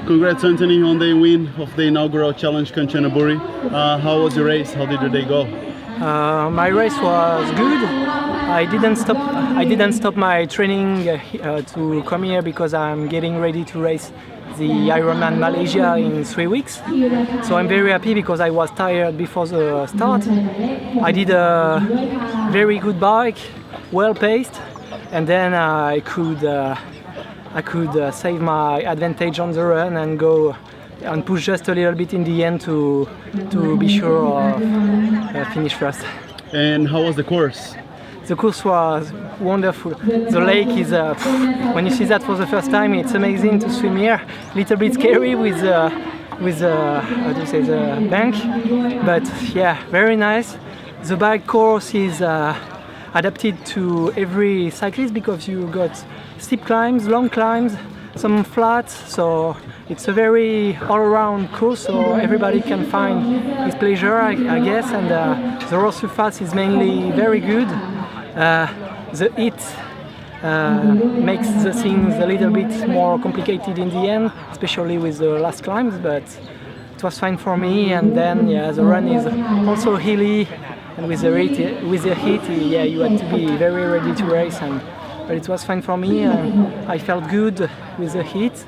Congrats, Antony, on the win of the inaugural challenge Kanchanaburi. How was your race? How did your day go? My race was good. I didn't stop my training to come here because I'm getting ready to race the Ironman Malaysia in 3 weeks. So I'm very happy because I was tired before the start. I did a very good bike, well paced, and then I could save my advantage on the run and go and push just a little bit in the end to be sure of finish first. And how was the course? The course was wonderful. The lake is, when you see that for the first time, it's amazing to swim here. A little bit scary with how do you say, the bank, but yeah, very nice. The bike course is adapted to every cyclist because you got steep climbs, long climbs, some flats, so it's a very all-around course, so everybody can find his pleasure, I guess, and the raw surface is mainly very good. The heat makes the things a little bit more complicated in the end, especially with the last climbs, but it was fine for me. And then yeah, the run is also hilly, and with the heat, yeah, you had to be very ready to race, but it was fine for me, and I felt good with the heat,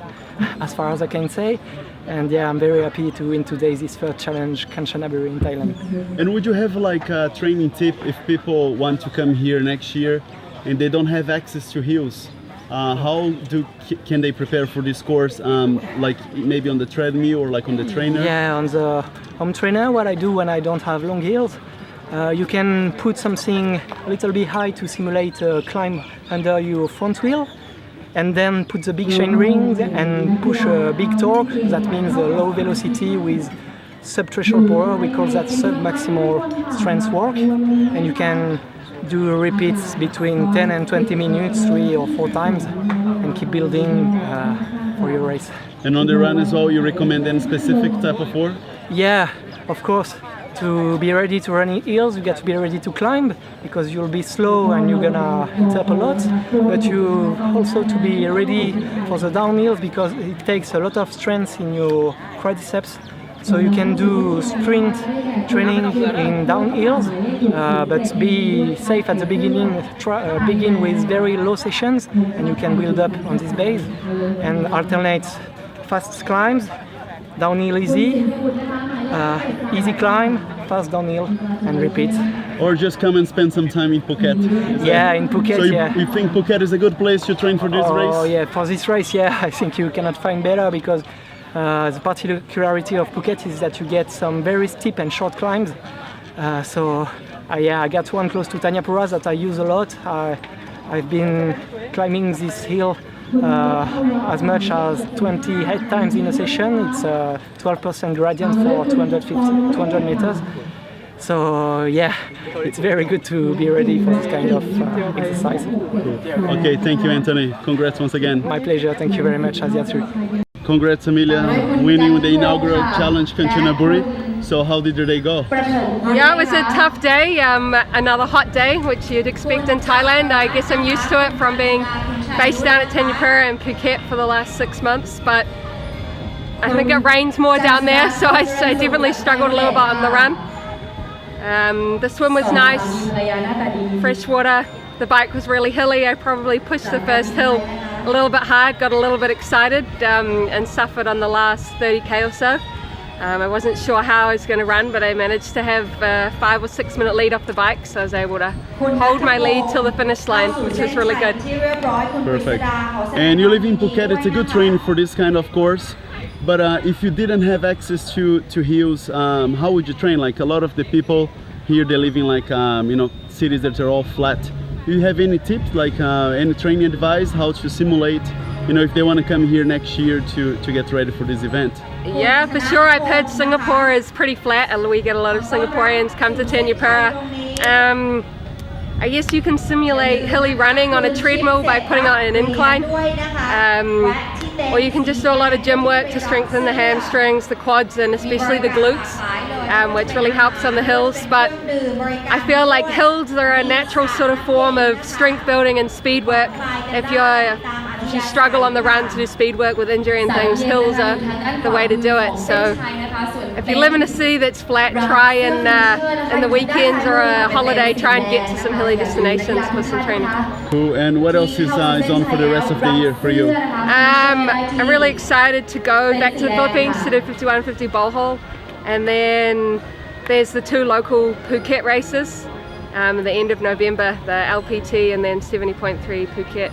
as far as I can say. And yeah, I'm very happy to win today's first challenge, Kanchanaburi in Thailand. And would you have like a training tip if people want to come here next year and they don't have access to hills? How can they prepare for this course? Like maybe on the treadmill or like on the trainer? Yeah, on the home trainer, what I do when I don't have long hills, you can put something a little bit high to simulate a climb under your front wheel, and then put the big chain rings and push a big torque. That means a low velocity with sub-threshold power. We call that sub-maximal strength work. And you can do repeats between 10 and 20 minutes, 3 or 4 times, and keep building for your race. And on the run as well, you recommend any specific type of work? Yeah, of course. To be ready to run in hills, you got to be ready to climb because you'll be slow and you're gonna hit up a lot. But you also to be ready for the downhills because it takes a lot of strength in your quadriceps. So you can do sprint training in downhills, but be safe at the beginning. Begin with very low sessions, and you can build up on this base and alternate fast climbs, downhill easy, easy climb, fast downhill, and repeat. Or just come and spend some time in Phuket. Yeah, in Phuket. So you think Phuket is a good place to train for this race? Oh yeah, for this race, yeah, I think you cannot find better because the particularity of Phuket is that you get some very steep and short climbs. Yeah, I got one close to Thanyapura that I use a lot. I've been climbing this hill as much as 28 times in a session. It's a 12% gradient for 200 meters. So yeah, it's very good to be ready for this kind of exercise. Okay, thank you, Antony. Congrats once again. My pleasure. Thank you very much, Asia3. Congrats, Amelia, winning the inaugural challenge Kanchanaburi. So how did your day go? Yeah, it was a tough day, another hot day, which you'd expect in Thailand. I guess I'm used to it from being based down at Thanyapura and Phuket for the last 6 months, but I think it rains more down there, so I definitely struggled a little bit on the run. The swim was nice, fresh water. The bike was really hilly. I probably pushed the first hill a little bit hard, got a little bit excited, and suffered on the last 30k or so. I wasn't sure how I was going to run, but I managed to have a 5 or 6 minute lead off the bike, so I was able to hold my lead till the finish line, which was really good. Perfect. And you live in Phuket, it's a good training for this kind of course. But if you didn't have access to hills, how would you train? Like a lot of the people here, they live in like cities that are all flat. Do you have any tips, like any training advice, how to simulate, if they want to come here next year to get ready for this event? Yeah, for sure. I've heard Singapore is pretty flat, and we get a lot of Singaporeans come to Thanyapura. I guess you can simulate hilly running on a treadmill by putting on an incline, or you can just do a lot of gym work to strengthen the hamstrings, the quads, and especially the glutes, which really helps on the hills. But I feel like hills are a natural sort of form of strength building and speed work. If you're if you struggle on the run to do speed work with injury and things, hills are the way to do it. So if you live in a city that's flat, try and in the weekends or a holiday, try and get to some hilly destinations for some training. Cool. And what else is on for the rest of the year for you? I'm really excited to go back to the Philippines to do 51 and 50 bowl hole, and then there's the 2 local Phuket races at the end of November, the LPT and then 70.3 Phuket.